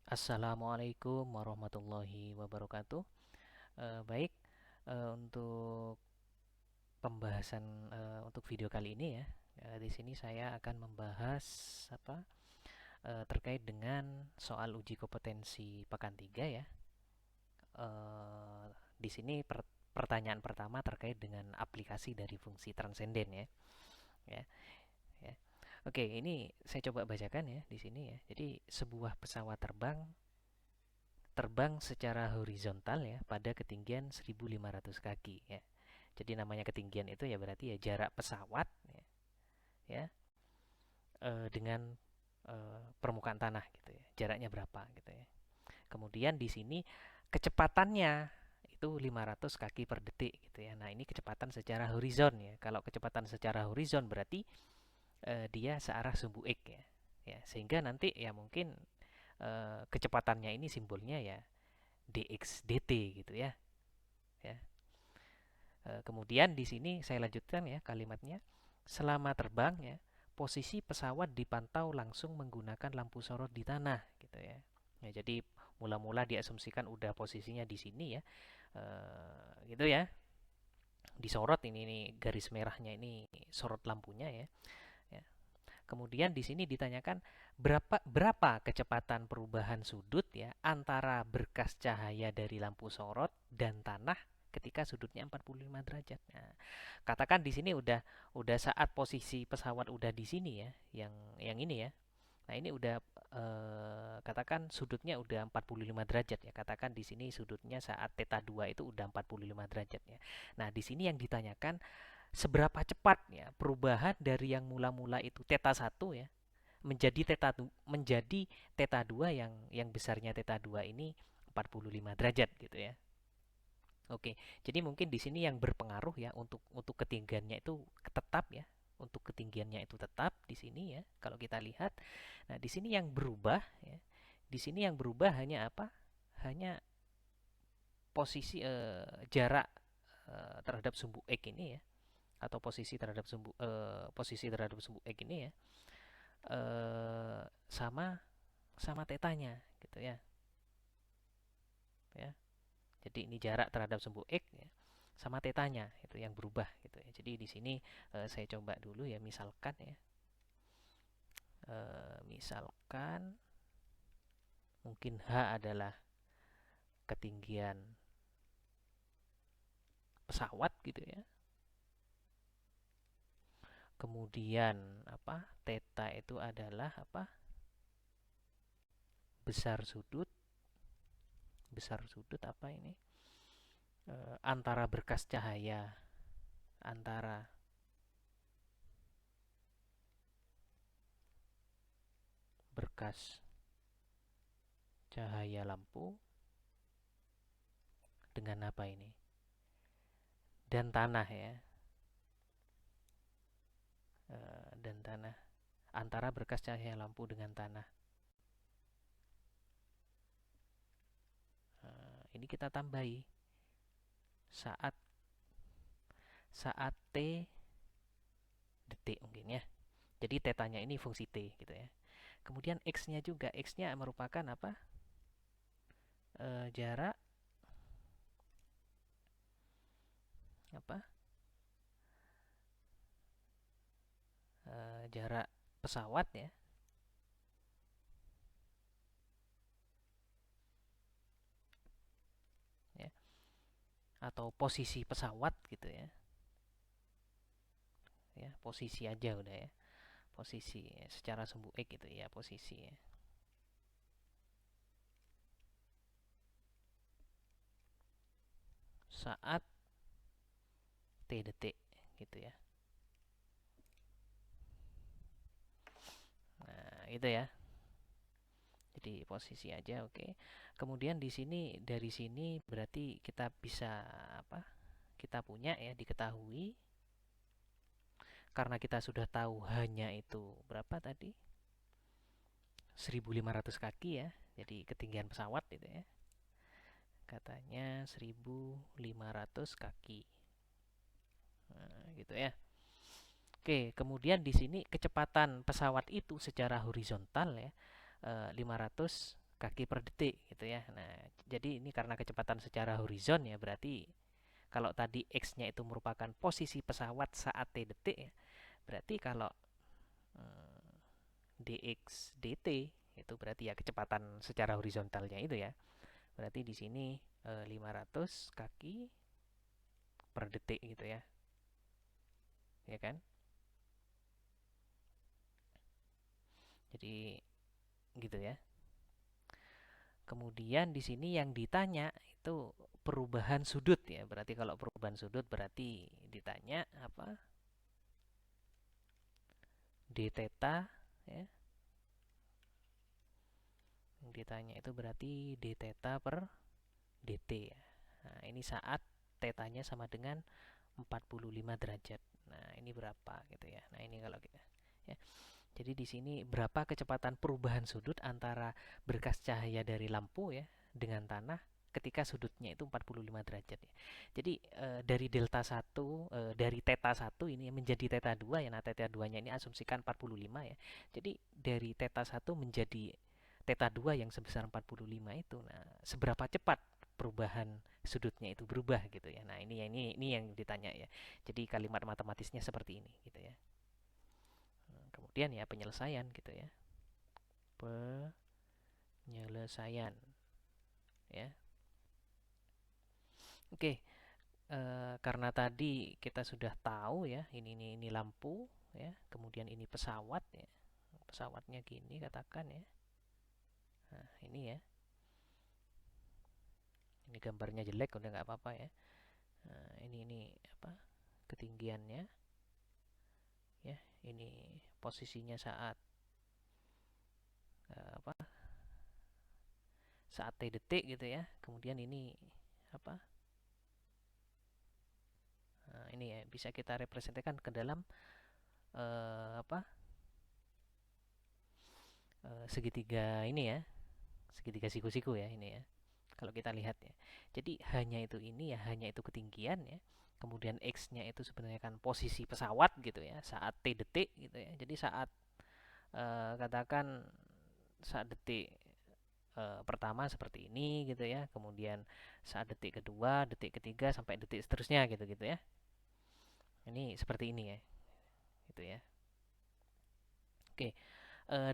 Assalamualaikum warahmatullahi wabarakatuh. Baik, untuk pembahasan untuk video kali ini ya, di sini saya akan membahas apa terkait dengan soal uji kompetensi pekan 3 ya. Eh, di sini pertanyaan pertama terkait dengan aplikasi dari fungsi transenden ya. Ya, ya. Oke, ini saya coba bacakan ya di sini ya. Jadi sebuah pesawat terbang secara horizontal ya pada ketinggian 1.500 kaki ya. Jadi namanya ketinggian itu ya berarti ya jarak pesawat ya, dengan permukaan tanah gitu ya. Jaraknya berapa gitu ya. Kemudian di sini kecepatannya itu 500 kaki per detik gitu ya. Nah, ini kecepatan secara horizon ya. Kalau kecepatan secara horizon berarti dia searah sumbu X ya. Ya, sehingga nanti ya mungkin kecepatannya ini simbolnya ya dx dt gitu ya. Ya. Kemudian di sini saya lanjutkan ya kalimatnya. Selama terbang ya, posisi pesawat dipantau langsung menggunakan lampu sorot di tanah gitu ya. Ya, jadi mula-mula diasumsikan udah posisinya di sini ya. Gitu ya. Disorot ini nih garis merahnya ini sorot lampunya ya. Ya. Kemudian di sini ditanyakan berapa kecepatan perubahan sudut ya antara berkas cahaya dari lampu sorot dan tanah ketika sudutnya 45 derajat. Nah, katakan di sini udah saat posisi pesawat udah di sini ya, yang ini ya. Nah, ini udah katakan sudutnya udah 45 derajat ya. Katakan di sini sudutnya saat theta 2 itu udah 45 derajat ya. Nah, di sini yang ditanyakan seberapa cepat ya perubahan dari yang mula-mula itu theta 1 ya menjadi theta 2 yang besarnya theta 2 ini 45 derajat gitu ya. Oke, jadi mungkin di sini yang berpengaruh ya untuk ketinggiannya itu tetap ya. Untuk ketinggiannya itu tetap di sini ya. Kalau kita lihat, nah di sini yang berubah ya. Di sini yang berubah hanya apa? Hanya posisi jarak terhadap sumbu X ini ya, atau posisi terhadap sumbu X ini ya, sama sama tetanya gitu ya. Ya. Jadi ini jarak terhadap sumbu X ya, sama tetanya itu yang berubah gitu ya. Jadi di sini saya coba dulu ya misalkan ya. Misalkan mungkin H adalah ketinggian pesawat gitu ya. Kemudian apa? Theta itu adalah apa? Besar sudut. Besar sudut apa ini? Antara berkas cahaya antara berkas cahaya lampu dengan apa ini? Dan tanah ya. Dan tanah antara berkas cahaya lampu dengan tanah. Ini kita tambahi saat saat t detik mungkin ya. Jadi tetanya ini fungsi t gitu ya. Kemudian x-nya juga, x-nya merupakan apa? Jarak apa? Jarak pesawat ya. Ya, atau posisi pesawat gitu ya. Ya, posisi aja udah ya. Posisi ya, secara sumbu X gitu ya, posisi ya. Saat t detik gitu ya. Nah, itu ya. Jadi posisi aja oke. Kemudian di sini dari sini berarti kita bisa apa? Kita punya ya diketahui karena kita sudah tahu hanya itu berapa tadi? 1.500 kaki ya. Jadi ketinggian pesawat gitu ya. Katanya 1.500 kaki. Nah, gitu ya. Oke, kemudian di sini kecepatan pesawat itu secara horizontal ya 500 kaki per detik gitu ya. Nah, jadi ini karena kecepatan secara horizon ya, berarti kalau tadi x-nya itu merupakan posisi pesawat saat t detik ya, berarti kalau dx dt itu berarti ya kecepatan secara horizontalnya itu ya. Berarti di sini 500 kaki per detik gitu ya. Ya kan? Jadi gitu ya. Kemudian di sini yang ditanya itu perubahan sudut ya. Berarti kalau perubahan sudut berarti ditanya apa? D theta ya. Yang ditanya itu berarti d theta per dt ya. Nah, ini saat tetanya sama dengan 45 derajat. Nah, ini berapa gitu ya. Nah, ini kalau kita ya. Jadi di sini berapa kecepatan perubahan sudut antara berkas cahaya dari lampu ya dengan tanah ketika sudutnya itu 45 derajat ya. Jadi dari delta 1 dari theta 1 ini menjadi theta 2 ya. Nah, theta 2-nya ini asumsikan 45 ya. Jadi dari theta 1 menjadi theta 2 yang sebesar 45 itu. Nah, seberapa cepat perubahan sudutnya itu berubah gitu ya. Nah, ini yang ditanya ya. Jadi kalimat matematisnya seperti ini gitu ya. Kemudian ya penyelesaian gitu ya. Penyelesaian ya. Oke, karena tadi kita sudah tahu ya, ini lampu ya, kemudian ini pesawat ya. Pesawatnya gini katakan ya. Nah, ini ya. Ini gambarnya jelek udah nggak apa-apa ya. Nah, ini apa? Ketinggiannya ya. Ini posisinya saat apa? Saat t detik gitu ya. Kemudian ini apa? Nah, ini ya bisa kita representasikan ke dalam apa? Segitiga ini ya. Segitiga siku-siku ya ini ya. Kalau kita lihat ya. Jadi hanya itu ini ya, hanya itu ketinggian ya. Kemudian x-nya itu sebenarnya kan posisi pesawat gitu ya, saat t detik gitu ya. Jadi saat katakan saat detik pertama seperti ini gitu ya. Kemudian saat detik kedua, detik ketiga sampai detik seterusnya gitu ya. Ini seperti ini ya. Gitu ya. Oke,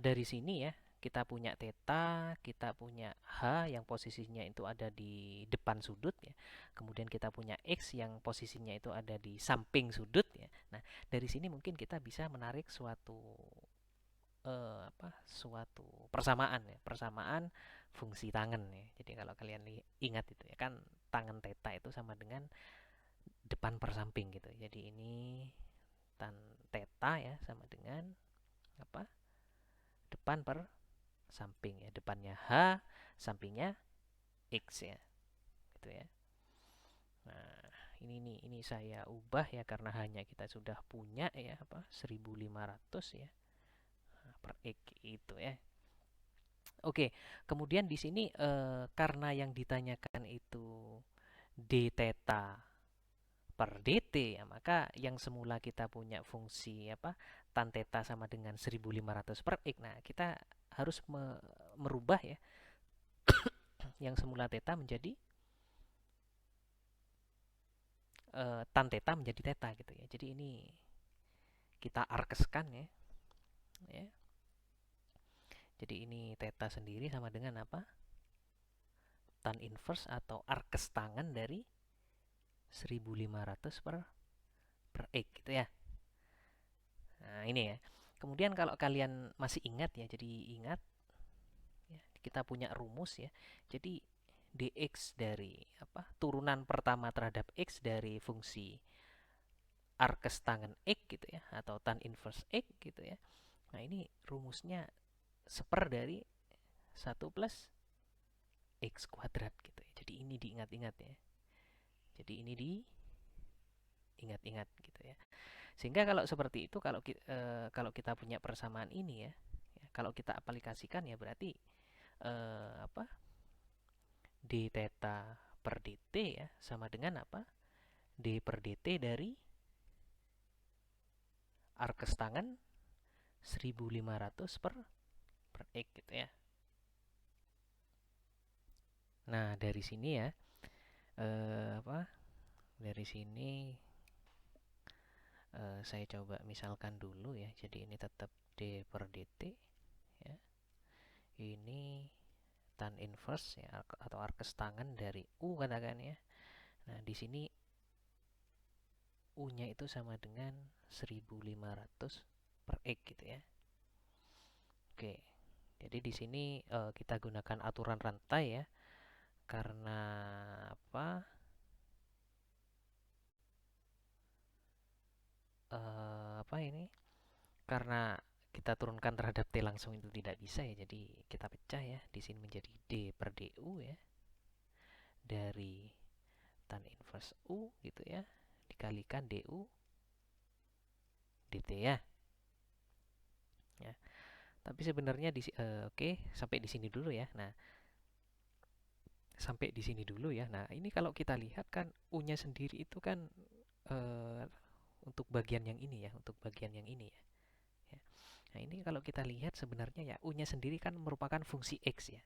dari sini ya kita punya theta, kita punya h yang posisinya itu ada di depan sudut ya. Kemudian kita punya x yang posisinya itu ada di samping sudut ya. Nah, dari sini mungkin kita bisa menarik suatu persamaan ya, persamaan fungsi tangan ya. Jadi kalau kalian ingat itu ya kan tangan theta itu sama dengan depan per samping gitu. Jadi ini tan theta ya sama dengan apa? Depan per samping ya, depannya H, sampingnya X ya, gitu ya. Nah, ini saya ubah ya karena hanya kita sudah punya ya apa 1500 ya per X itu ya. Oke, kemudian di sini karena yang ditanyakan itu d theta per dt ya, maka yang semula kita punya fungsi apa tan theta sama dengan 1500 per X. Nah, kita harus merubah ya yang semula theta menjadi tan theta menjadi theta gitu ya. Jadi ini kita arkeskan ya. Ya. Jadi ini theta sendiri sama dengan apa? Tan inverse atau arkes tangan dari 1500 per X gitu ya. Nah, ini ya. Kemudian kalau kalian masih ingat ya, jadi ingat ya, kita punya rumus ya. Jadi dx dari apa? Turunan pertama terhadap x dari fungsi arkes tangan x gitu ya atau tan inverse x gitu ya. Nah, ini rumusnya seper dari 1 plus x kuadrat gitu ya. Jadi ini diingat-ingat ya. Jadi ini diingat-ingat gitu ya. Sehingga kalau seperti itu kalau kita punya persamaan ini ya, kalau kita aplikasikan ya berarti apa? D theta per dt ya sama dengan apa? D per dt dari arkes tangan 1500 per X gitu ya. Nah, dari sini ya, apa? Dari sini saya coba misalkan dulu ya. Jadi ini tetap D per dt ya. Ini tan inverse ya atau arkes tangen dari U katakan ya. Nah, di sini U-nya itu sama dengan 1500 per X gitu ya. Oke. Jadi di sini kita gunakan aturan rantai ya. Karena apa? Apa ini? Karena kita turunkan terhadap T langsung itu tidak bisa ya. Jadi kita pecah ya. Di sini menjadi D per DU ya. Dari tan inverse U gitu ya. Dikalikan DU dt ya. Ya. Tapi sebenarnya oke, sampai di sini dulu ya. Nah, sampai di sini dulu ya. Nah, ini kalau kita lihat kan U-nya sendiri itu kan eh, untuk bagian yang ini ya, untuk bagian yang ini ya. Ya. Nah, ini kalau kita lihat sebenarnya ya U-nya sendiri kan merupakan fungsi X ya.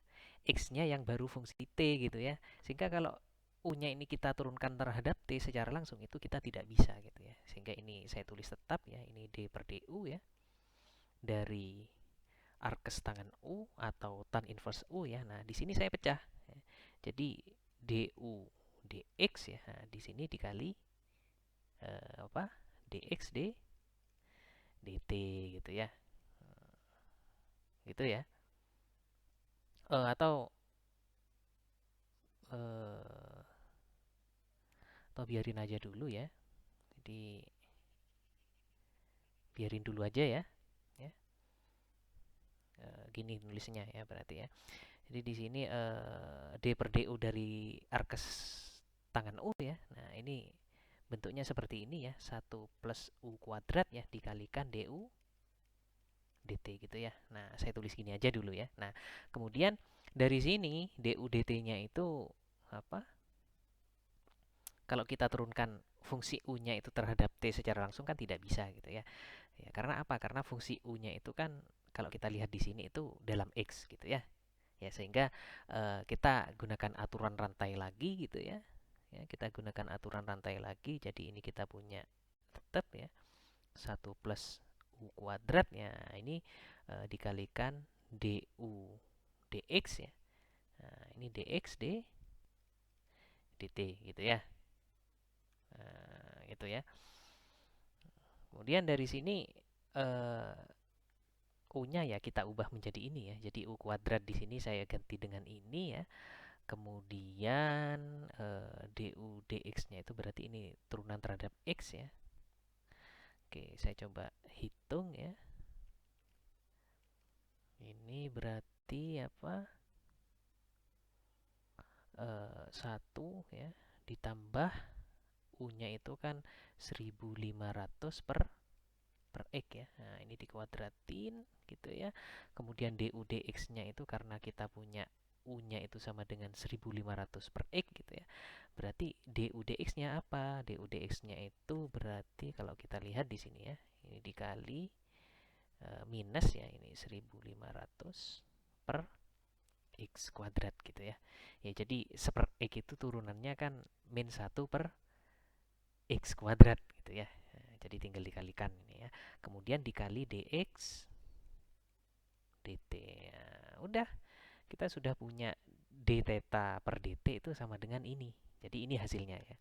X-nya yang baru fungsi T gitu ya. Sehingga kalau U-nya ini kita turunkan terhadap T secara langsung itu kita tidak bisa gitu ya. Sehingga ini saya tulis tetap ya, ini D per DU ya. Dari arkes tangen U atau tan inverse U ya. Nah, di sini saya pecah. Jadi DU dx ya. Nah, di sini dikali apa? dx dt gitu ya. Gitu ya. Atau eh, atau biarin aja dulu ya. Jadi biarin dulu aja ya. Ya. Gini nulisnya ya berarti ya. Jadi di sini d per du dari arkes tangan U ya. Nah, ini bentuknya seperti ini ya. 1 plus U kuadrat ya dikalikan du dt gitu ya. Nah, saya tulis gini aja dulu ya. Nah, kemudian dari sini du dt-nya itu apa? Kalau kita turunkan fungsi U-nya itu terhadap T secara langsung kan tidak bisa gitu ya. Ya, karena apa? Karena fungsi U-nya itu kan kalau kita lihat di sini itu dalam X gitu ya. Ya, sehingga kita gunakan aturan rantai lagi gitu ya. Ya, kita gunakan aturan rantai lagi. Jadi ini kita punya tetap ya 1 plus U kuadrat ya. Ini dikalikan du dx ya. Nah, ini dx dt gitu ya. Gitu ya. Kemudian dari sini U-nya ya kita ubah menjadi ini ya. Jadi U kuadrat di sini saya ganti dengan ini ya. Kemudian du dx-nya itu berarti ini turunan terhadap x ya. Oke, saya coba hitung ya. Ini berarti apa? 1 ya ditambah U-nya itu kan 1500 per X ya. Nah, ini dikuadratin gitu ya. Kemudian du dx-nya itu karena kita punya U-nya itu sama dengan 1500 per X gitu ya. Berarti du dx-nya apa? Du dx-nya itu berarti kalau kita lihat di sini ya, ini dikali minus ya, ini 1500 per X kuadrat gitu ya. Ya, jadi seper X itu turunannya kan min 1 per X kuadrat gitu ya. Nah, jadi tinggal dikalikan ini ya. Kemudian dikali dx dt. Nah, udah, kita sudah punya d theta per dt itu sama dengan ini. Jadi ini hasilnya ya.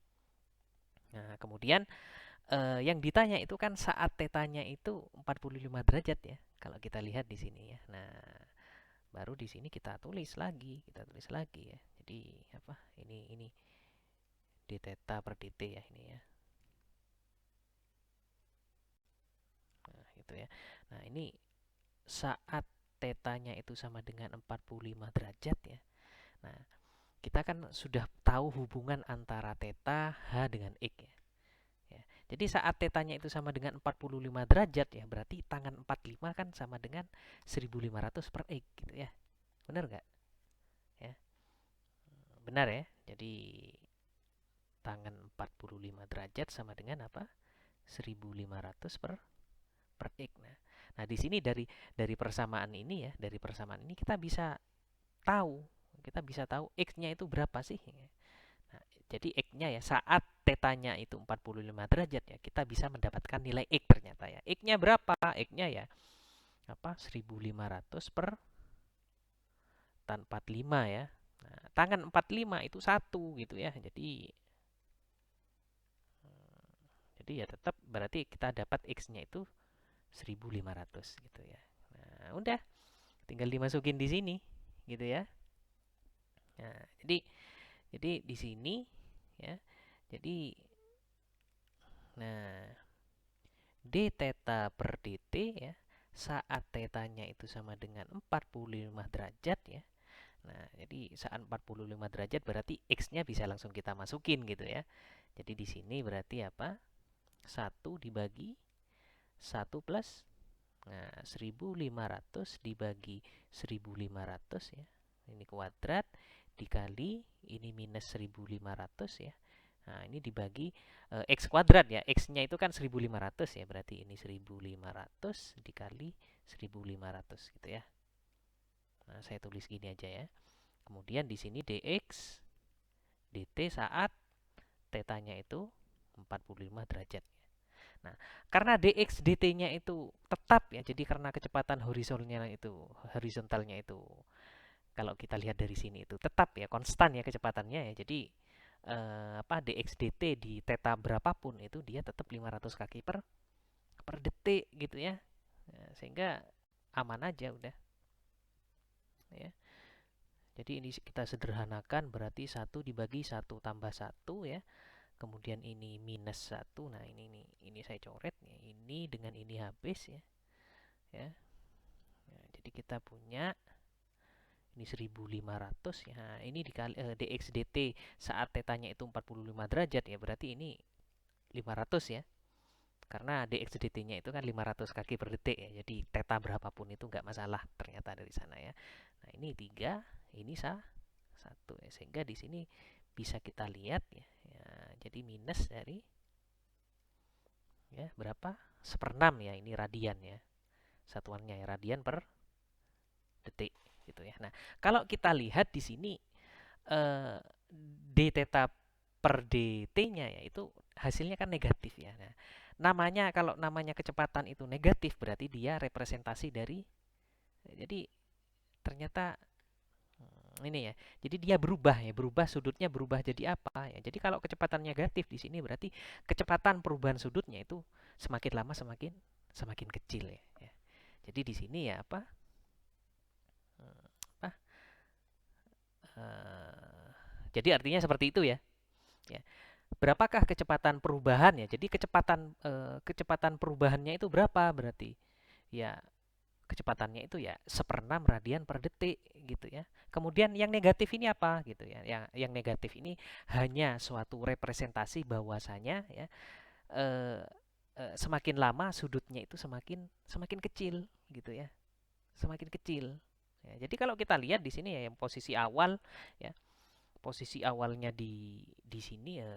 Nah, kemudian yang ditanya itu kan saat tetanya itu 45 derajat ya. Kalau kita lihat di sini ya. Nah, baru di sini kita tulis lagi ya. Jadi apa? Ini d theta per dt ya ini ya. Nah, gitu ya. Nah, ini saat tetanya itu sama dengan 45 derajat ya. Nah, kita kan sudah tahu hubungan antara theta H dengan X ya. Ya. Jadi saat tetanya itu sama dengan 45 derajat ya, berarti tangan 45 kan sama dengan 1500 per X gitu ya. Benar nggak? Ya. Benar ya. Jadi tangan 45 derajat sama dengan apa? 1500 per X. Nah, di sini dari persamaan ini ya, dari persamaan ini kita bisa tahu kita bisa tahu X-nya itu berapa sih. Nah, jadi X-nya ya saat tetanya itu 45 derajat ya, kita bisa mendapatkan nilai X ternyata ya. X-nya berapa? X-nya ya apa 1500 per tan 45 ya. Nah, tangan 45 itu 1 gitu ya. Jadi ya tetap berarti kita dapat X-nya itu 1500 gitu ya. Nah, udah tinggal dimasukin di sini gitu ya. Nah, jadi di sini ya. Jadi nah d theta per dt ya saat tetanya itu sama dengan 45 derajat ya. Nah, jadi saat 45 derajat berarti x-nya bisa langsung kita masukin gitu ya. Jadi di sini berarti apa? 1 dibagi 1 plus nah 1500 dibagi 1500 ya. Ini kuadrat dikali ini minus 1500 ya. Nah, ini dibagi X kuadrat ya. X-nya itu kan 1500 ya. Berarti ini 1500 dikali 1500 gitu ya. Nah, saya tulis gini aja ya. Kemudian di sini dx dt saat tetanya itu 45 derajat. Nah, karena dx dt-nya itu tetap ya. Jadi karena kecepatan horizontalnya itu kalau kita lihat dari sini itu tetap ya, konstan ya kecepatannya ya. Jadi dx dt di theta berapapun itu dia tetap 500 kaki per detik gitu ya. Nah, sehingga aman aja udah. Ya. Jadi ini kita sederhanakan berarti 1 dibagi 1 tambah 1 ya. Kemudian ini minus 1. Nah, ini saya coret ya. Ini dengan ini habis ya. Ya. Nah, jadi kita punya ini 1500 ya. Nah, ini dikali dx dt saat tetanya itu 45 derajat ya. Berarti ini 500 ya. Karena dx dt-nya itu kan 500 kaki per detik ya. Jadi teta berapapun itu nggak masalah ternyata dari sana ya. Nah, ini 3, ini 1 ya. Sehingga di sini bisa kita lihat ya. Jadi minus dari ya berapa? 1/6 ya, ini radian ya. Satuannya ya radian per detik gitu ya. Nah, kalau kita lihat di sini d theta per dt-nya ya itu hasilnya kan negatif ya. Nah, kalau namanya kecepatan itu negatif berarti dia representasi dari jadi ternyata ini ya. Jadi dia berubah sudutnya berubah jadi apa ya. Jadi kalau kecepatan negatif di sini berarti kecepatan perubahan sudutnya itu semakin lama semakin kecil ya. Jadi di sini ya apa? Apa? Jadi artinya seperti itu ya. Ya. Berapakah kecepatan perubahan ya? Jadi kecepatan perubahannya itu berapa berarti? Ya, kecepatannya itu ya 1/6 radian per detik gitu ya. Kemudian yang negatif ini apa gitu ya. Yang negatif ini hanya suatu representasi bahwasanya ya semakin lama sudutnya itu semakin kecil gitu ya. Semakin kecil. Ya, jadi kalau kita lihat di sini ya yang posisi awal ya. Posisi awalnya di sini ya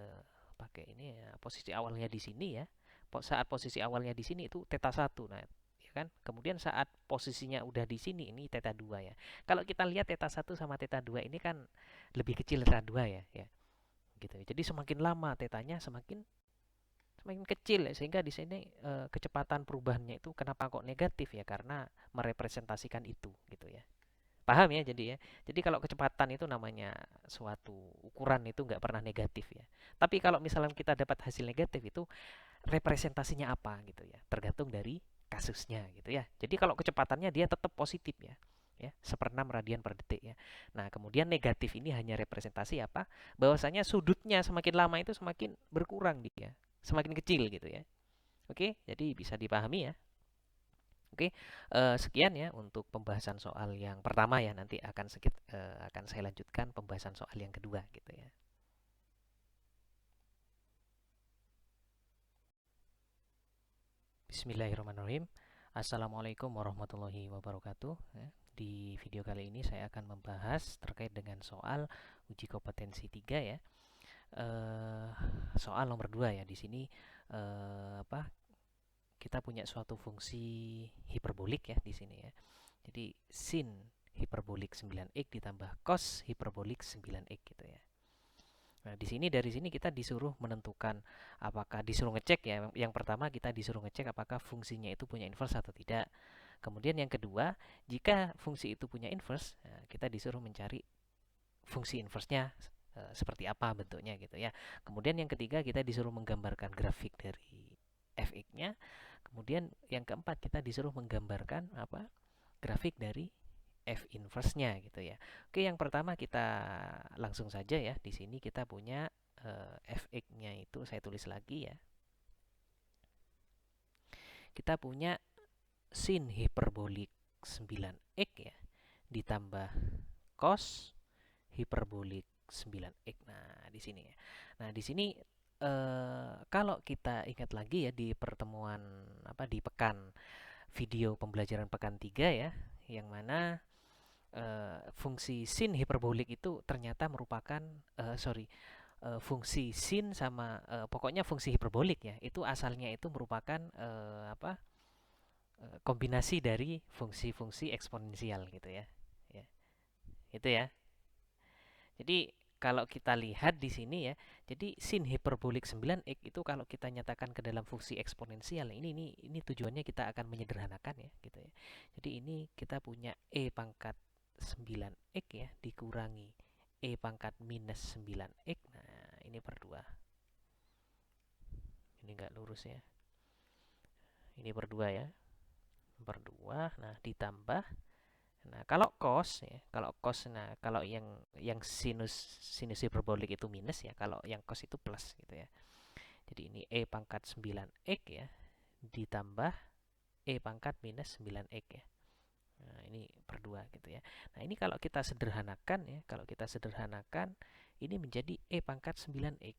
pakai ini ya. Posisi awalnya di sini ya. Saat posisi awalnya di sini itu theta 1. Nah, kan? Kemudian saat posisinya udah di sini ini theta 2 ya. Kalau kita lihat theta 1 sama theta 2 ini kan lebih kecil theta 2 ya, Gitu. Jadi semakin lama tetanya semakin kecil ya, sehingga di sini kecepatan perubahannya itu kenapa kok negatif ya? Karena merepresentasikan itu gitu ya. Paham ya jadi ya. Jadi kalau kecepatan itu namanya suatu ukuran itu nggak pernah negatif ya. Tapi kalau misalnya kita dapat hasil negatif itu representasinya apa gitu ya, tergantung dari kasusnya gitu ya. Jadi kalau kecepatannya dia tetap positif ya, 1/6 radian per detik ya. Nah, kemudian negatif ini hanya representasi apa? Bahwasanya sudutnya semakin lama itu semakin berkurang dia, semakin kecil gitu ya. Oke, jadi bisa dipahami ya. Oke, sekian ya untuk pembahasan soal yang pertama ya. Nanti akan saya lanjutkan pembahasan soal yang kedua gitu ya. Bismillahirrahmanirrahim. Assalamualaikum warahmatullahi wabarakatuh. Di video kali ini saya akan membahas terkait dengan soal uji kompetensi 3 ya. Soal nomor 2 ya. Di sini kita punya suatu fungsi hiperbolik ya di sini ya. Jadi sin hiperbolik 9x ditambah cos hiperbolik 9x gitu ya. Nah, dari sini kita disuruh menentukan apakah disuruh ngecek ya. Yang pertama kita disuruh ngecek apakah fungsinya itu punya inverse atau tidak. Kemudian yang kedua, jika fungsi itu punya inverse, kita disuruh mencari fungsi inverse-nya seperti apa bentuknya gitu ya. Kemudian yang ketiga kita disuruh menggambarkan grafik dari fx-nya. Kemudian yang keempat kita disuruh menggambarkan grafik dari f inverse-nya gitu ya. Oke, yang pertama kita langsung saja ya. Di sini kita punya fx-nya itu saya tulis lagi ya. Kita punya sin hiperbolik 9x ya ditambah cos hiperbolik 9x. Nah, di sini ya. Nah, di sini kalau kita ingat lagi ya di pertemuan di pekan video pembelajaran pekan 3 ya, yang mana fungsi sin hiperbolik itu ternyata merupakan fungsi sin sama pokoknya fungsi hiperbolik ya, itu asalnya itu merupakan kombinasi dari fungsi-fungsi eksponensial gitu ya. Ya. Itu ya. Jadi kalau kita lihat di sini ya, jadi sin hiperbolik 9x itu kalau kita nyatakan ke dalam fungsi eksponensial, ini tujuannya kita akan menyederhanakan ya, gitu ya. Jadi ini kita punya e pangkat 9x ya dikurangi e pangkat minus 9x. Nah, ini per 2. Ini enggak lurus ya. Ini per 2 ya. Per 2. Nah, ditambah. Nah, kalau cos ya, kalau yang sinus hiperbolik itu minus ya, kalau yang cos itu plus gitu ya. Jadi ini e pangkat 9x ya ditambah e pangkat minus 9x ya. Nah, ini per 2 gitu ya. Nah, ini kalau kita sederhanakan ya, ini menjadi e pangkat 9x.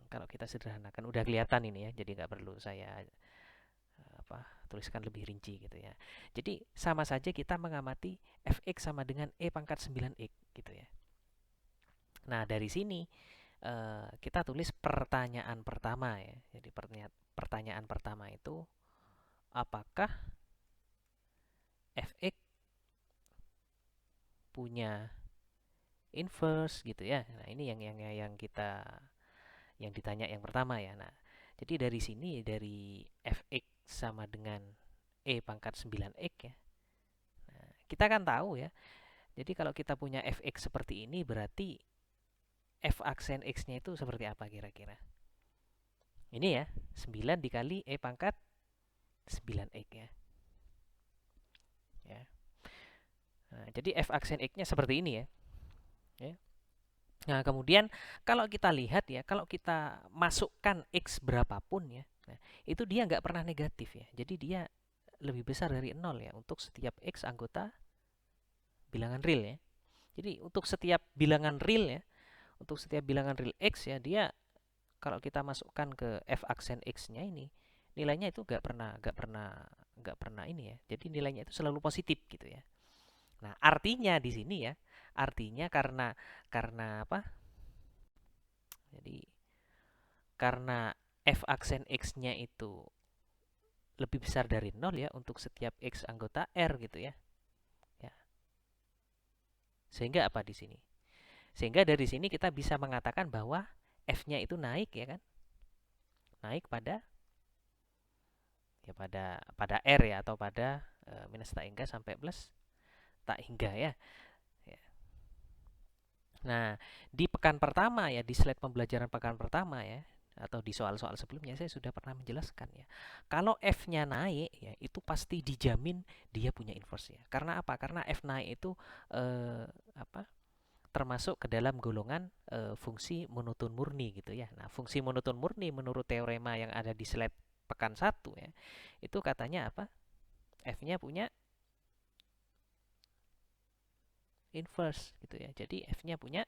Kalau kita sederhanakan udah kelihatan ini ya, jadi nggak perlu saya tuliskan lebih rinci gitu ya. Jadi sama saja kita mengamati fx sama dengan e pangkat 9x gitu ya. Nah, dari sini kita tulis pertanyaan pertama ya. Jadi pertanyaan pertama itu apakah fx punya inverse gitu ya. Nah, ini yang kita yang ditanya yang pertama ya. Nah, jadi dari sini dari fx sama dengan e pangkat 9x ya. Nah, kita kan tahu ya. Jadi kalau kita punya fx seperti ini berarti f aksen x-nya itu seperti apa kira-kira? Ini ya, 9 dikali e pangkat 9x ya. Ya. Nah, jadi f aksen x-nya seperti ini ya. Ya. Nah, kemudian kalau kita lihat ya, kalau kita masukkan x berapapun ya, nah, itu dia nggak pernah negatif ya. Jadi dia lebih besar dari 0 ya untuk setiap x anggota bilangan real ya. Jadi untuk setiap bilangan real ya, untuk setiap bilangan real x ya, dia kalau kita masukkan ke f aksen x-nya ini, nilainya itu nggak pernah ini ya. Jadi nilainya itu selalu positif gitu ya. Nah, artinya di sini ya, karena apa? Jadi karena f aksen x-nya itu lebih besar dari 0 ya untuk setiap x anggota R gitu ya. Ya. Sehingga apa di sini? Sehingga dari sini kita bisa mengatakan bahwa f-nya itu naik ya kan? Naik pada R ya, atau pada minus tak hingga sampai plus tak hingga ya. Nah, di pekan pertama ya, di slide pembelajaran pekan pertama ya, atau di soal-soal sebelumnya saya sudah pernah menjelaskan ya. Kalau F-nya naik ya, itu pasti dijamin dia punya inverse ya. Karena apa? Karena F naik itu termasuk ke dalam golongan fungsi monoton murni gitu ya. Nah, fungsi monoton murni menurut teorema yang ada di slide pekan 1 ya, itu katanya apa? F-nya punya inverse gitu ya. Jadi F-nya punya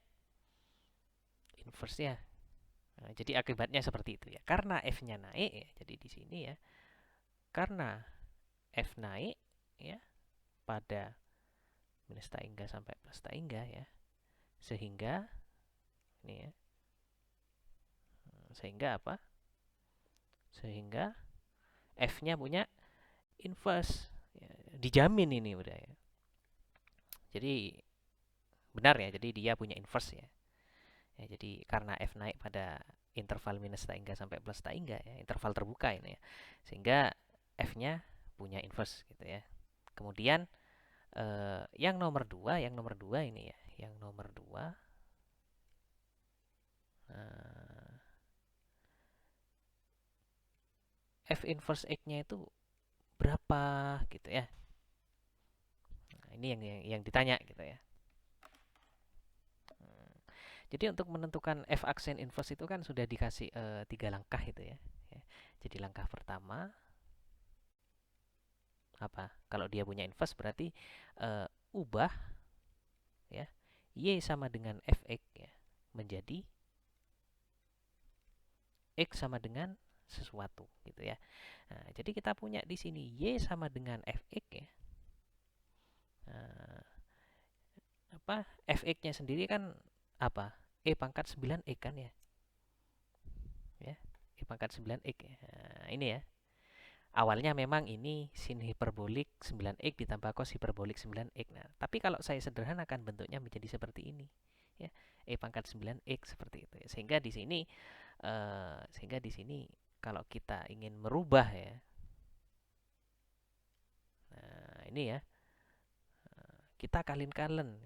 inverse ya. Nah, jadi akibatnya seperti itu ya. Karena F-nya naik ya. Jadi di sini ya. Karena F naik ya pada minus tak hingga sampai plus tak hingga ya. Sehingga ini ya. Sehingga apa? Sehingga F-nya punya inverse. Ya, dijamin ini udah ya. Jadi benar ya, jadi dia punya inverse ya. Ya, jadi karena F naik pada interval minus tak sampai plus tak ya, interval terbuka ini ya. Sehingga F-nya punya inverse gitu ya. Kemudian yang nomor dua ini ya, yang nomor dua F inverse X-nya itu berapa gitu ya. Nah, ini yang ditanya gitu ya. Jadi untuk menentukan F aksen inverse itu kan sudah dikasih 3 langkah itu ya. Jadi langkah pertama apa? Kalau dia punya inverse berarti ubah ya Y sama dengan Fx ya menjadi X sama dengan sesuatu gitu ya. Nah, jadi kita punya di sini Y sama dengan Fx ya. Nah, apa? Fx-nya sendiri kan apa? E pangkat 9x kan ya. Ya, E pangkat 9x ya. Nah, ini ya. Awalnya memang ini sin hiperbolik 9x ditambah cos hiperbolik 9x. Nah, tapi kalau saya sederhanakan bentuknya menjadi seperti ini. Ya, E pangkat 9x seperti itu ya. Sehingga di sini kalau kita ingin merubah ya. Nah, ini ya. Kita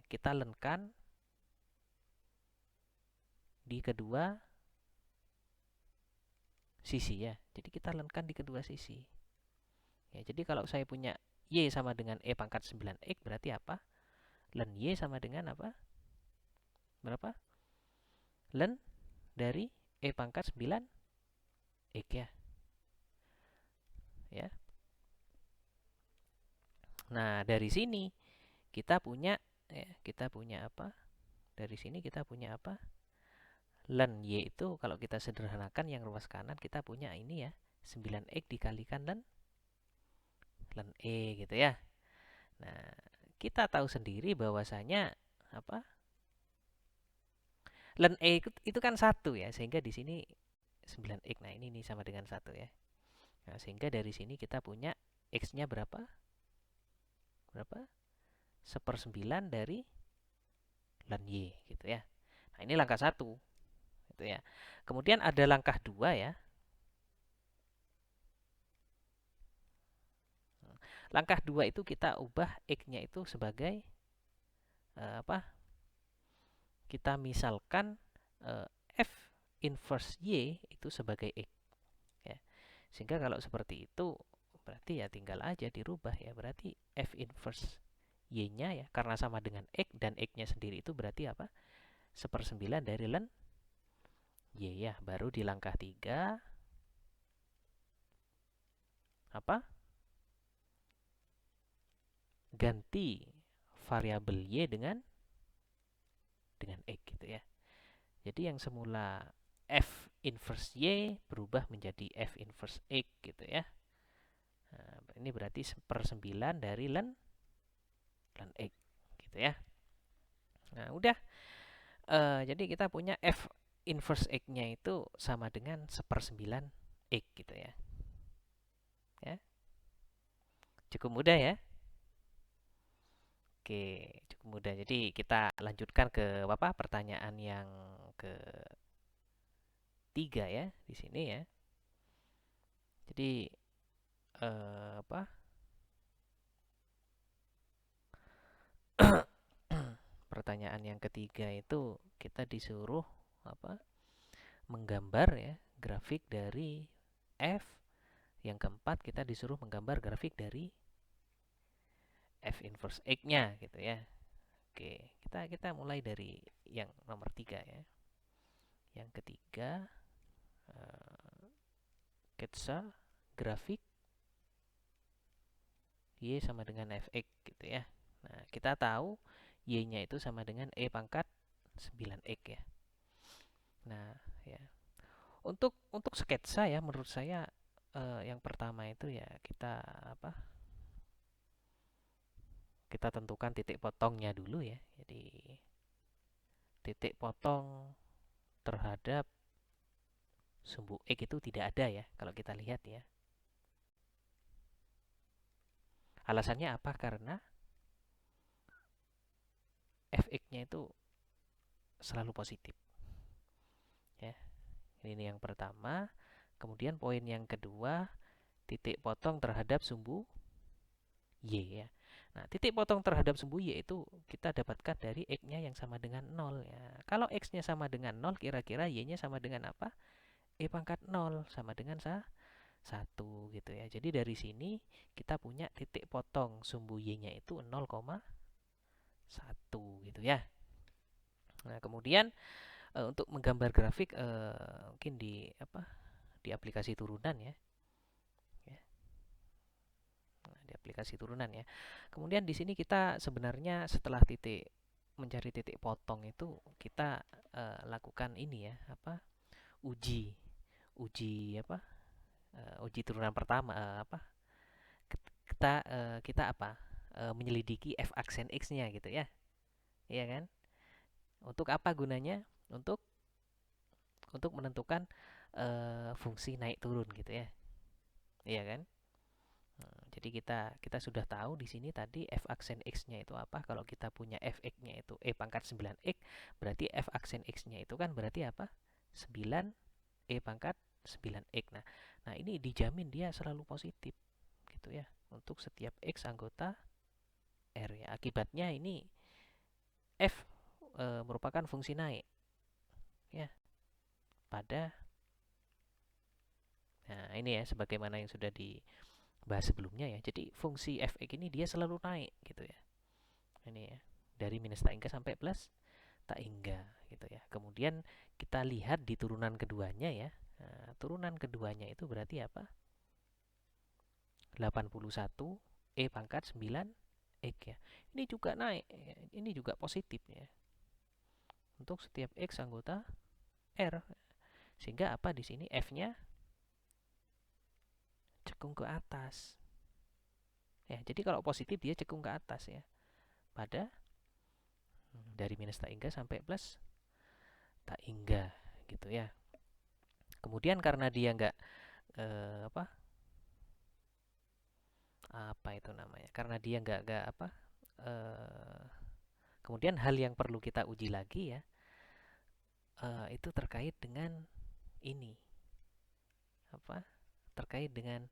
kita lenkan di kedua sisi ya. Jadi kita lenkan di kedua sisi. Ya, jadi kalau saya punya Y sama dengan E pangkat 9x berarti apa? Len Y sama dengan apa? Berapa? Len dari E pangkat 9x ya. Ya. Nah, dari sini kita punya apa? Dari sini kita punya apa? Len Y itu kalau kita sederhanakan yang ruas kanan kita punya ini ya. 9x dikalikan len E gitu ya. Nah, kita tahu sendiri bahwasanya apa? Len E itu kan 1 ya, sehingga di sini 9x. Nah, ini sama dengan 1 ya. Nah, sehingga dari sini kita punya X-nya berapa? Berapa? 1/9 dari len Y gitu ya. Nah, ini langkah 1 gitu ya. Kemudian ada langkah 2 ya. Langkah 2 itu kita ubah X-nya itu sebagai apa? Kita misalkan F inverse Y itu sebagai X ya. Sehingga kalau seperti itu berarti ya tinggal aja dirubah ya. Berarti F inverse Y-nya ya karena sama dengan X dan X-nya sendiri itu berarti apa? 1/9 dari len Y ya. Baru di langkah 3 apa? Ganti variabel Y dengan X gitu ya. Jadi yang semula F inverse Y berubah menjadi F inverse X gitu ya. Nah, ini berarti 1/9 dari len X gitu ya. Nah, udah. Jadi kita punya F inverse X-nya itu sama dengan 1/9 X gitu ya. Ya. Cukup mudah ya. Oke, cukup mudah. Jadi kita lanjutkan ke apa? Pertanyaan yang ketiga ya di sini ya. Jadi apa? Pertanyaan yang ketiga itu kita disuruh apa? Menggambar ya grafik dari F. Yang keempat kita disuruh menggambar grafik dari F inverse X-nya gitu ya. Oke, kita mulai dari yang nomor 3 ya. Yang ketiga, sketsa grafik Y sama dengan Fx gitu ya. Nah, kita tahu Y-nya itu sama dengan E pangkat 9x ya. Nah, ya. Untuk sketsa ya menurut saya yang pertama itu ya kita apa? Kita tentukan titik potongnya dulu ya. Jadi titik potong terhadap sumbu X itu tidak ada ya kalau kita lihat ya. Alasannya apa? Karena fx-nya itu selalu positif ya. Ini yang pertama. Kemudian poin yang kedua, titik potong terhadap sumbu y ya. Nah, titik potong terhadap sumbu y itu kita dapatkan dari x-nya yang sama dengan 0 ya. Kalau x-nya sama dengan 0, kira-kira y-nya sama dengan apa? E pangkat 0 sama dengan 1 gitu ya. Jadi dari sini kita punya titik potong sumbu y-nya itu 0,1 gitu ya. Nah, kemudian untuk menggambar grafik mungkin di aplikasi turunan ya. Nah, di aplikasi turunan ya. Kemudian di sini kita sebenarnya setelah mencari titik potong itu kita lakukan ini ya, uji uji uji turunan pertama kita menyelidiki f aksen x-nya gitu ya. Iya kan? Untuk apa gunanya? Untuk menentukan fungsi naik turun gitu ya. Iya kan? Jadi kita sudah tahu di sini tadi f aksen x-nya itu apa? Kalau kita punya fx-nya itu e pangkat 9x, berarti f aksen x-nya itu kan berarti apa? 9 e pangkat 9x. Nah, ini dijamin dia selalu positif gitu ya untuk setiap x anggota R ya. Akibatnya ini f merupakan fungsi naik ya pada. Nah, ini ya sebagaimana yang sudah dibahas sebelumnya ya. Jadi fungsi fx ini dia selalu naik gitu ya. Ini ya. Dari minus tak hingga sampai plus tak hingga gitu ya. Kemudian kita lihat di turunan keduanya ya. Nah, turunan keduanya itu berarti apa? 81 E pangkat 9 X ya. Ini juga naik ya. Ini juga positif ya. Untuk setiap X anggota R. Sehingga apa di sini F-nya cekung ke atas. Ya, jadi kalau positif dia cekung ke atas ya. Pada dari minus tak hingga sampai plus tak hingga gitu ya. Kemudian karena dia nggak apa itu namanya? Karena dia nggak kemudian hal yang perlu kita uji lagi ya, itu terkait dengan ini terkait dengan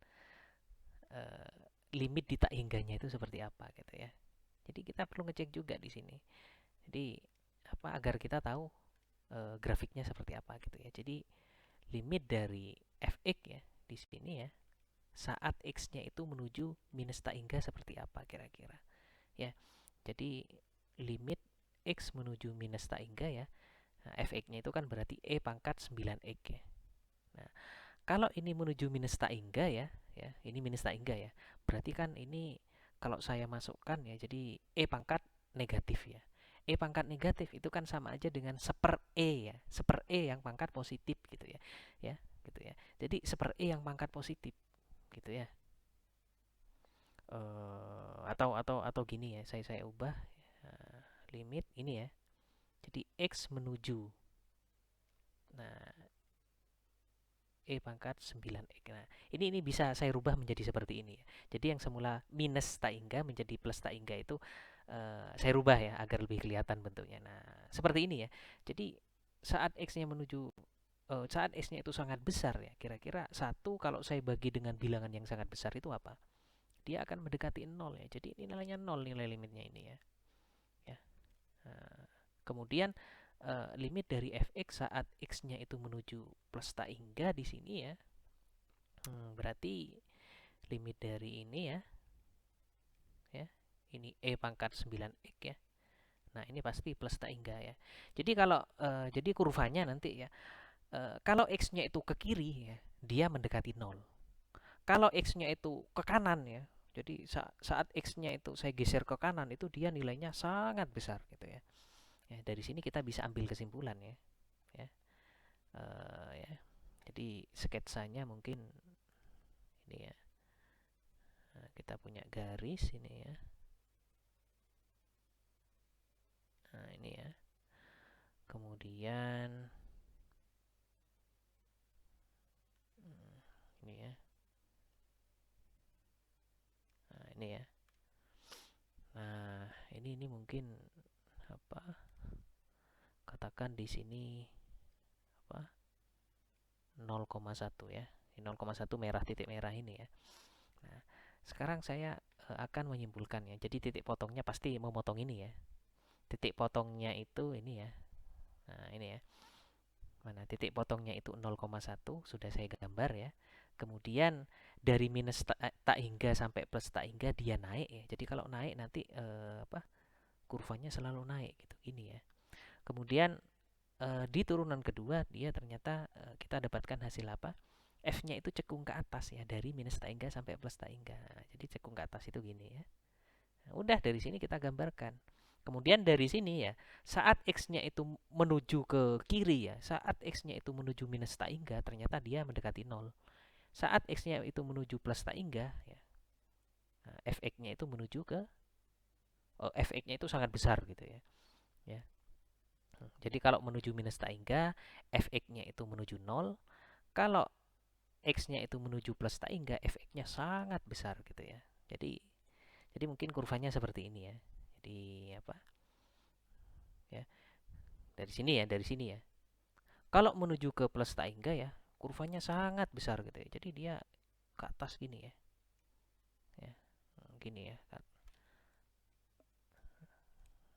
limit di tak hingganya itu seperti apa gitu ya. Jadi kita perlu ngecek juga di sini. Jadi agar kita tahu grafiknya seperti apa gitu ya. Jadi limit dari fx ya di sini ya saat x-nya itu menuju minus tak hingga seperti apa kira-kira ya. Jadi limit x menuju minus tak hingga ya. Nah, fx-nya itu kan berarti e pangkat 9x ya. Nah, kalau ini menuju minus tak hingga ya, ini minus tak hingga ya. Berarti kan ini kalau saya masukkan ya, jadi e pangkat negatif ya. E pangkat negatif itu kan sama aja dengan seper e ya, seper e yang pangkat positif gitu ya, gitu ya. Jadi seper e yang pangkat positif gitu ya. Atau gini ya, saya ubah limit ini ya. Jadi x menuju, nah E pangkat 9X. Nah, ini bisa saya rubah menjadi seperti ini ya. Jadi yang semula minus tak hingga menjadi plus tak hingga itu saya rubah ya agar lebih kelihatan bentuknya. Nah, seperti ini ya. Jadi saat X-nya saat X-nya itu sangat besar ya. Kira-kira 1 kalau saya bagi dengan bilangan yang sangat besar itu apa? Dia akan mendekati 0 ya. Jadi ini nilainya 0 nilai limitnya ini ya. Ya. Nah, kemudian limit dari fx saat x-nya itu menuju plus tak hingga di sini ya. Berarti limit dari ini ya. Ini e pangkat 9x ya. Nah, ini pasti plus tak hingga ya. Jadi kalau jadi kurvanya nanti ya. Kalau x-nya itu ke kiri ya, dia mendekati 0. Kalau x-nya itu ke kanan ya. Jadi saat x-nya itu saya geser ke kanan itu dia nilainya sangat besar gitu ya. Ya, dari sini kita bisa ambil kesimpulan ya. Ya. Ya. Jadi sketsanya mungkin ini ya. Nah, kita punya garis ini ya. Nah, ini ya. Kemudian ini ya. Nah, ini ya. Nah, ini mungkin katakan di sini apa 0,1 ya. 0,1 merah, titik merah ini ya. Nah, sekarang saya akan menyimpulkannya. Jadi titik potongnya pasti memotong ini ya. Titik potongnya itu ini ya. Nah, ini ya. Mana titik potongnya itu 0,1 sudah saya gambar ya. Kemudian dari minus tak hingga sampai plus tak hingga dia naik ya. Jadi kalau naik nanti kurvanya selalu naik gitu. Ini ya. Kemudian di turunan kedua dia ternyata kita dapatkan hasil apa? F-nya itu cekung ke atas ya, dari minus tak hingga sampai plus tak hingga. Jadi cekung ke atas itu gini ya. Nah, udah dari sini kita gambarkan. Kemudian dari sini ya, saat X-nya itu menuju ke kiri ya, saat X-nya itu menuju minus tak hingga, ternyata dia mendekati 0. Saat X-nya itu menuju plus tak hingga ya, nah, Fx-nya itu menuju ke Fx-nya itu sangat besar gitu ya. Ya. Jadi kalau menuju minus tak hingga, Fx-nya itu menuju 0. Kalau X-nya itu menuju plus tak hingga, Fx-nya sangat besar gitu ya. Jadi mungkin kurvanya seperti ini ya. Jadi apa? Ya, dari sini ya. Kalau menuju ke plus tak hingga ya, kurvanya sangat besar gitu ya. Jadi dia ke atas gini ya. Ya, gini ya.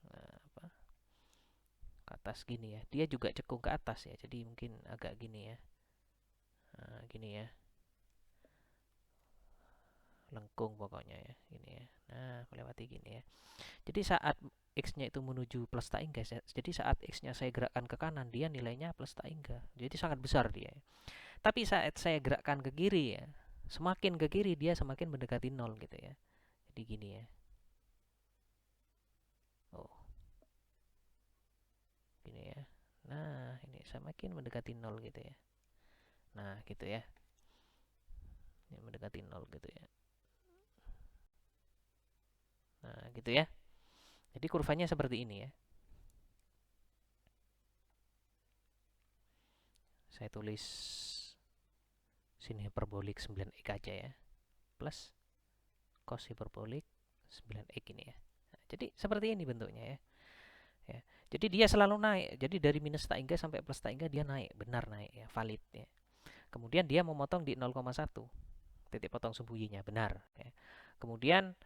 Nah, apa? Ke atas gini ya. Dia juga cekung ke atas ya. Jadi mungkin agak gini ya. Nah, gini ya. Lengkung pokoknya ya, gini ya. Nah, melewati gini ya. Jadi saat X-nya itu menuju plus tak hingga, jadi saat X-nya saya gerakkan ke kanan, dia nilainya plus tak hingga. Jadi sangat besar dia. Tapi saat saya gerakkan ke kiri ya, semakin ke kiri dia semakin mendekati 0 gitu ya. Jadi gini ya. Oh, gini ya. Nah, ini semakin mendekati 0 gitu ya. Nah, gitu ya. Ini mendekati 0 gitu ya. Nah, gitu ya. Jadi kurvanya seperti ini ya. Saya tulis sin hiperbolik 9x aja ya. Plus cos hiperbolik 9x ini ya. Nah, jadi seperti ini bentuknya ya. Ya. Jadi dia selalu naik. Jadi dari minus tak hingga sampai plus tak hingga dia naik, benar naik ya, valid ya. Kemudian dia memotong di 0,1. Titik potong sembunyinya benar ya. Kemudian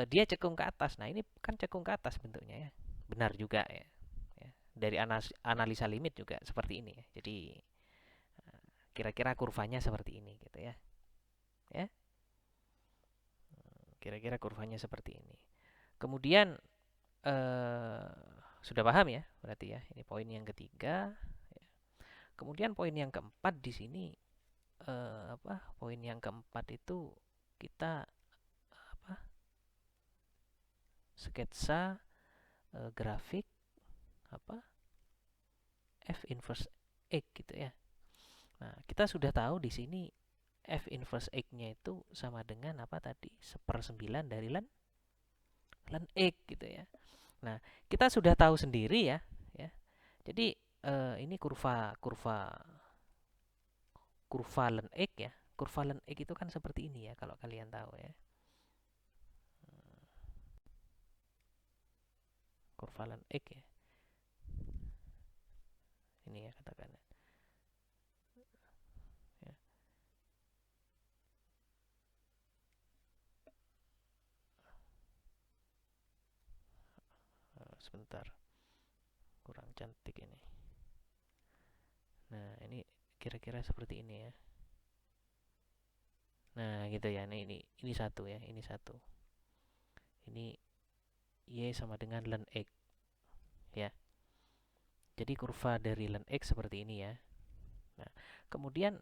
dia cekung ke atas. Nah, ini kan cekung ke atas bentuknya ya. Benar juga ya. Ya. Dari analisa limit juga seperti ini ya. Jadi kira-kira kurvanya seperti ini gitu ya. Ya. Kira-kira kurvanya seperti ini. Kemudian sudah paham ya berarti ya. Ini poin yang ketiga. Kemudian poin yang keempat di sini poin yang keempat itu kita sketsa grafik F inverse X gitu ya. Nah, kita sudah tahu di sini F inverse X-nya itu sama dengan apa tadi? 1/9 dari ln X gitu ya. Nah, kita sudah tahu sendiri ya. Jadi ini kurva ln X ya. Kurva ln X itu kan seperti ini ya kalau kalian tahu ya. Kurva ln X ya. Ini ya katakan. Ya. Sebentar. Kurang cantik ini. Nah, ini kira-kira seperti ini ya. Nah, gitu ya. Ini satu ya, ini satu. Ini Y sama dengan ln X. Ya. Jadi kurva dari ln X seperti ini ya. Nah, kemudian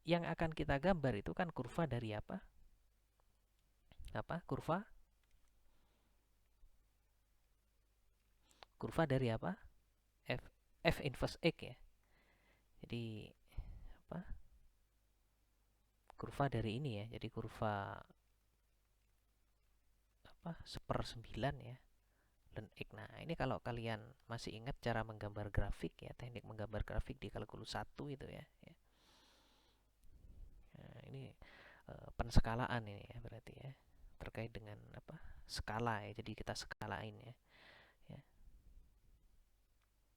yang akan kita gambar itu kan kurva dari apa? Kurva dari apa? F inverse X ya. Jadi apa? Kurva dari ini ya. Jadi kurva 1/9 ya. Ln X. Nah, ini kalau kalian masih ingat cara menggambar grafik ya, teknik menggambar grafik di kalkulus 1 itu ya. Nah, ini penskalaan ini ya berarti ya. Terkait dengan skala ya. Jadi kita skalain ya.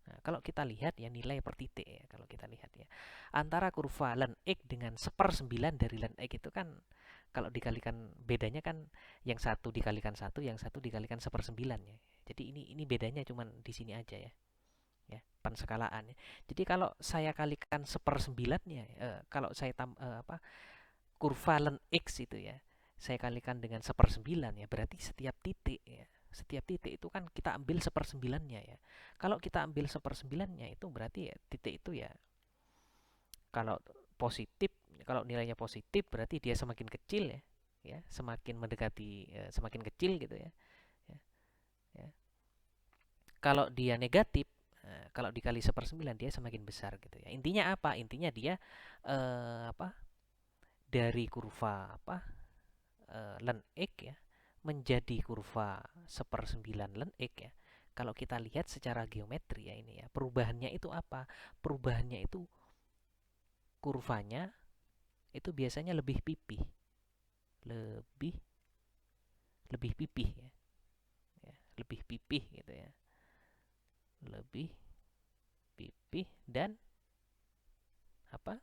Nah, kalau kita lihat ya nilai per titik ya, kalau kita lihat ya antara kurva ln x dengan 1/9 dari ln x itu kan kalau dikalikan bedanya kan yang satu dikalikan satu, yang satu dikalikan 1/9 ya. Jadi ini bedanya cuman di sini aja ya. Ya, penskalaannya. Jadi kalau saya kalikan 1/9-nya, kalau saya kurva ln x itu ya, saya kalikan dengan 1/9 ya, berarti setiap titik ya, setiap titik itu kan kita ambil 1/9-nya ya. Kalau kita ambil 1/9-nya itu berarti ya titik itu ya, kalau positif, kalau nilainya positif berarti dia semakin kecil ya, ya semakin mendekati semakin kecil gitu ya. Ya, ya. Kalau dia negatif, kalau dikali 1/9 dia semakin besar gitu ya. Intinya apa? Intinya dia dari kurva ln x ya menjadi kurva 1/9 ln x ya. Kalau kita lihat secara geometri ya ini ya, perubahannya itu apa? Perubahannya itu kurvanya itu biasanya lebih pipih. Lebih lebih pipih ya. Ya, lebih pipih gitu ya. Lebih pipih dan apa?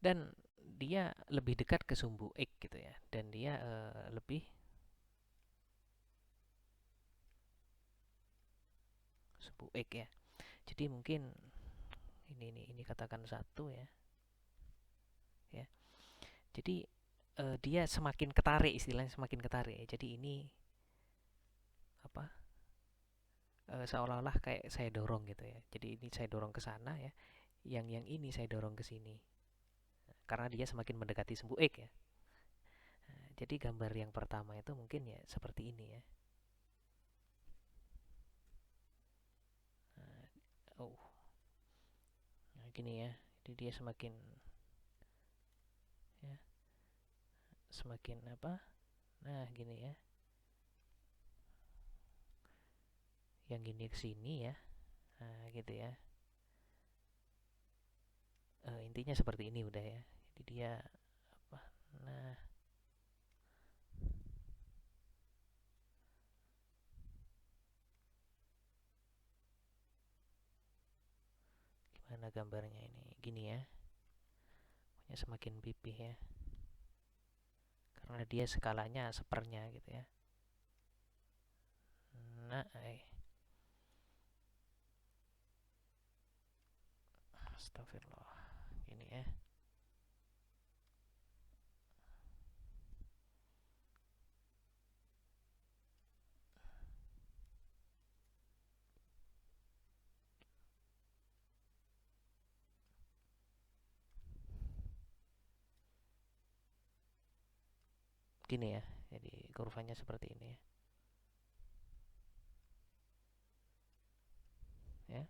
Dan dia lebih dekat ke sumbu X gitu ya. Dan dia lebih sumbu X ya. Jadi mungkin ini katakan satu ya. Ya. Jadi dia semakin ketarik, istilahnya semakin ketarik. Jadi ini apa? Seolah-olah kayak saya dorong gitu ya. Jadi ini saya dorong ke sana ya. Yang ini saya dorong ke sini. Karena dia semakin mendekati sumbu X ya. Nah, jadi gambar yang pertama itu mungkin ya seperti ini ya. Oh, nah gini ya. Jadi dia semakin ya, semakin apa? Nah, gini ya. Yang gini ke sini ya. Nah, gitu ya. Intinya seperti ini udah ya. Jadi dia apa? Nah, gimana gambarnya ini? Gini ya. Pokoknya semakin pipih ya. Karena dia skalanya sepernya gitu ya. Nah, astagfirullah. Gini ya. Gini ya. Jadi kurvanya seperti ini ya. Ya.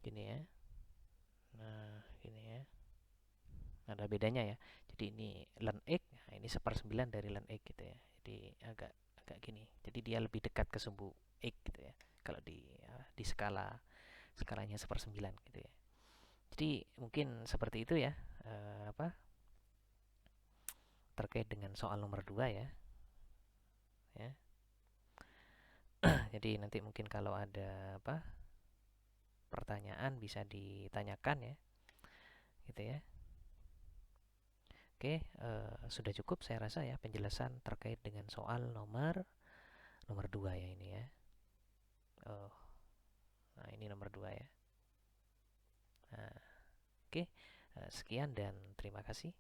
Gini ya. Nah, gini ya. Ada bedanya ya. Jadi ini ln x, nah ini 1/9 dari ln x gitu ya. Jadi agak agak gini. Jadi dia lebih dekat ke sumbu x gitu ya. Kalau di skalanya 1/9 gitu ya. Jadi mungkin seperti itu ya. Apa? Terkait dengan soal nomor 2 ya. Ya. Jadi nanti mungkin kalau ada apa? Pertanyaan bisa ditanyakan ya. Gitu ya. Oke, sudah cukup saya rasa ya penjelasan terkait dengan soal nomor 2 ya ini ya. Oh, nah ini nomor 2 ya. Nah, oke, sekian dan terima kasih.